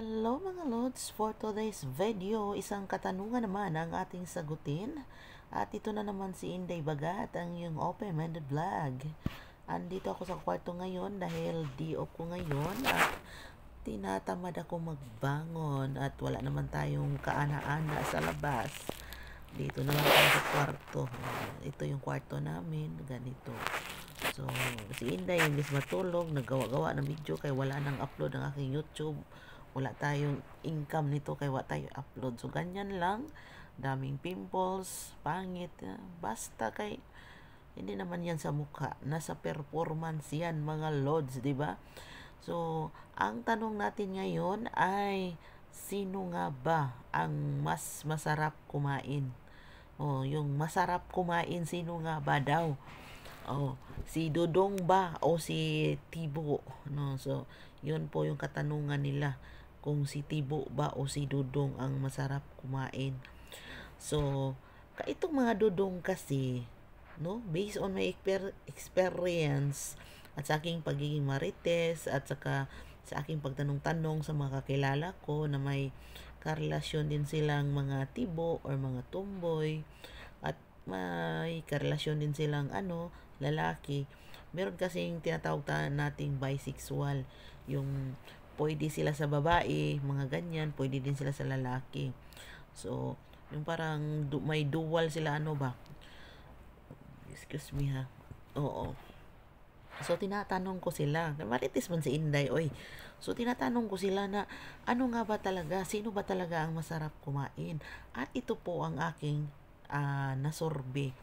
Hello mga Lods! For today's video, isang katanungan naman ang ating sagutin. At ito na naman si Inday Bagat, ang iyong open-minded vlog. Andito ako sa kwarto ngayon dahil day off ko ngayon at tinatamad ako magbangon at wala naman tayong kaana-ana sa labas. Dito na lang tayo sa kwarto. Ito yung kwarto namin, ganito. So, si Inday, imbis matulog, naggawa-gawa ng video kaya wala nang upload ang aking YouTube. Wala tayong income nito kaya wala tayo upload. So, ganyan lang. Daming pimples, pangit. Basta kay, hindi naman yan sa mukha. Nasa performance yan, mga Lods, di ba? So, ang tanong natin ngayon ay, sino nga ba ang mas masarap kumain? Yung masarap kumain, sino nga ba daw? Si Dudong ba o si Tibo? No, so yun po yung katanungan nila, kung si Tibo ba o si Dudong ang masarap kumain. So, itong mga Dudong kasi, no, based on my experience at sa aking pagiging marites at saka sa aking pagtanong-tanong sa mga kakilala ko na may karelasyon din silang mga tibo or mga tomboy at may karelasyon din silang lalaki. Meron kasing tinatawag nating bisexual, yung pwede sila sa babae, mga ganyan, pwede din sila sa lalaki. So, yung parang may dual sila, excuse me ha. Oo. So, tinatanong ko sila, marites man si Inday, oy. So, tinatanong ko sila na, ano nga ba talaga, sino ba talaga ang masarap kumain? At ito po ang aking nasorbe.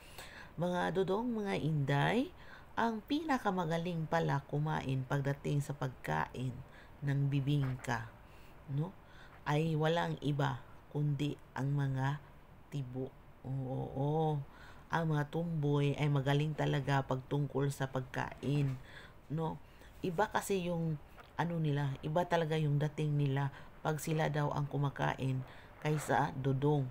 Mga Dudong, mga Inday, ang pinakamagaling pala kumain pagdating sa pagkain ng bibingka, no, ay walang iba kundi ang mga tibo. Oo. Ang mga tumboy ay magaling talaga pagtungkol sa pagkain, no. Iba kasi yung nila, iba talaga yung dating nila pag sila daw ang kumakain kaysa Dudong.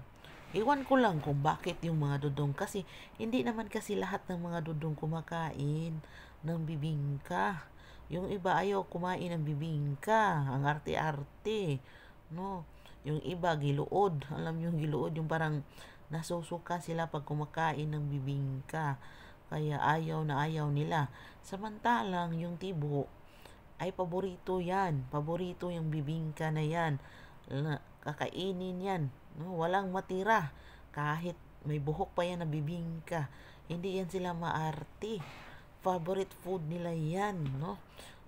Iwan ko lang kung bakit yung mga Dudong, kasi hindi naman kasi lahat ng mga Dudong kumakain ng bibingka. Yung iba ayaw kumain ng bibingka, ang arte-arte, no. Yung iba giluod, alam yung giluod, yung parang nasusuka sila pag kumakain ng bibingka. Kaya ayaw na ayaw nila. Samantalang yung tibo ay paborito yan. Paborito yung bibingka na yan. Kakainin yan. No? Walang matira. Kahit may buhok pa yan na bibingka. Hindi yan sila maarte. Favorite food nila yan. No?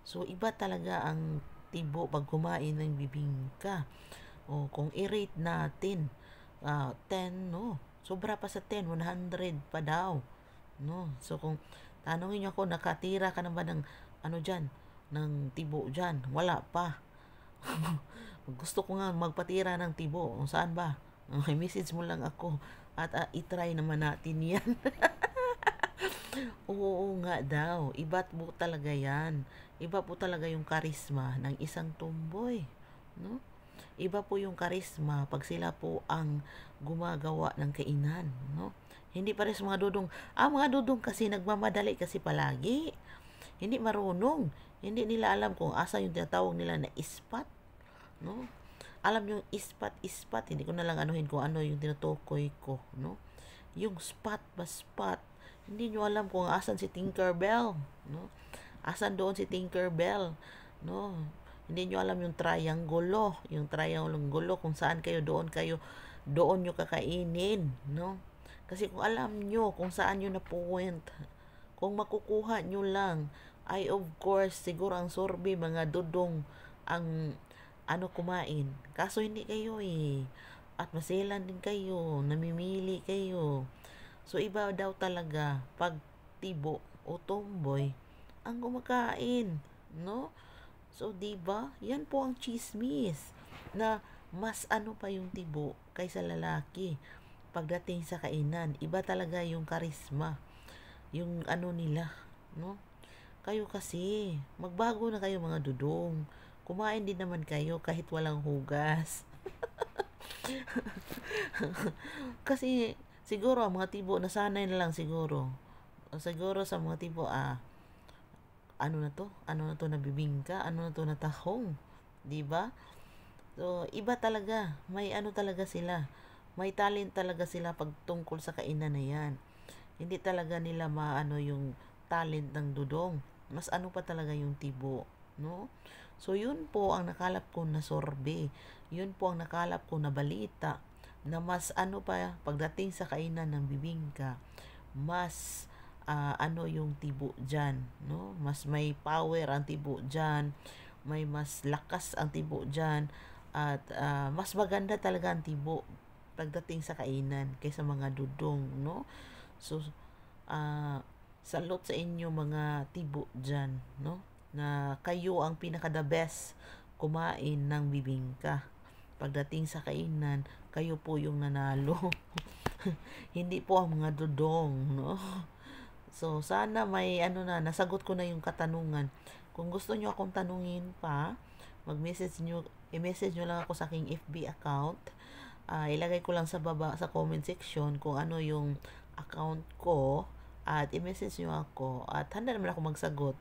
So, iba talaga ang tibo pag kumain ng bibingka. Kung i-rate natin, 10, no? Sobra pa sa 10, 100 pa daw. No? So, kung tanongin niyo ako, nakatira ka na ba ng dyan, ng tibo dyan? Wala pa. Gusto ko nga magpatira ng tibo. Saan ba? Okay, message mo lang ako at itry naman natin yan. Oo nga daw. Iba po talaga yan. Iba po talaga yung karisma ng isang tomboy. No? Iba po yung karisma pag sila po ang gumagawa ng kainan. No? Hindi pa rin mga Dudong. Mga Dudong kasi nagmamadali kasi palagi. Hindi marunong. Hindi nila alam kung asa yung tinatawag nila na ispat. No? Alam yung ispat. Hindi ko na lang anuhin kung ano yung tinutukoy ko. No? Yung spot ba spot. Hindi nyo alam kung asan si Tinkerbell. No? Asan doon si Tinkerbell. No? Hindi nyo alam yung triangulo. Yung triangulo kung saan kayo, doon nyo kakainin. No? Kasi kung alam nyo kung saan nyo na-point, kung makukuha nyo lang, ay of course, siguro ang sorbe, mga Dudong, ang kumain. Kaso hindi kayo At maselan din kayo, namimili kayo. So, iba daw talaga pag tibo o tomboy ang kumakain. No? So, diba? Yan po ang chismis na mas pa yung tibo kaysa lalaki. Pagdating sa kainan, iba talaga yung karisma. Yung nila, no? Kayo kasi, magbago na kayo mga Dudong. Kumain din naman kayo kahit walang hugas. Kasi, siguro, ang mga tibo, nasanay na lang siguro. Siguro sa mga tibo, ano na to na bibingka, ano na to na tahong, 'di ba? So, iba talaga. May ano talaga sila. May talent talaga sila pag tungkol sa kainan na yan. Hindi talaga nila maano yung talent ng dudong. Mas ano pa talaga yung tibo, no? So, yun po ang nakalap ko na sorbe. Yun po ang nakalap ko na balita na mas ano pa pagdating sa kainan ng bibingka, mas ano yung tibo dyan, no? Mas may power ang tibo dyan, may mas lakas ang tibo dyan, at mas maganda talaga ang tibo pagdating sa kainan kaysa mga dudong, no? So, salute sa inyo mga tibo dyan, no? Na kayo ang pinaka the best kumain ng bibingka. Pagdating sa kainan, kayo po yung nanalo. Hindi po ang mga dudong, no? So, sana may ano na, nasagot ko na yung katanungan. Kung gusto nyo akong tanungin pa, i-message nyo lang ako sa aking FB account. Ilagay ko lang sa baba sa comment section kung ano yung account ko, at i-message nyo ako at handa naman ako magsagot.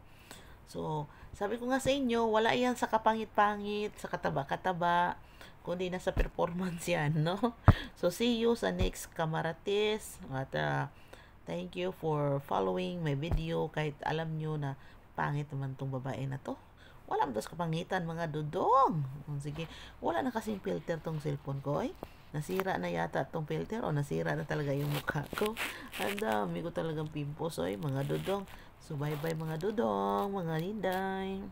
So, sabi ko nga sa inyo, wala yan sa kapangit-pangit, sa kataba-kataba, kundi nasa performance yan, no? So, see you sa next Kamarates. At thank you for following my video kahit alam nyo na pangit naman tong babae na to. Wala mo dos kapangitan, mga dudong. Sige, wala na kasing filter tong cellphone ko, eh. Nasira na yata tong filter o nasira na talaga yung mukha ko. Ang dami ko talagang pimpos, oy, mga dudong. So, bye-bye mga dudong, mga linday.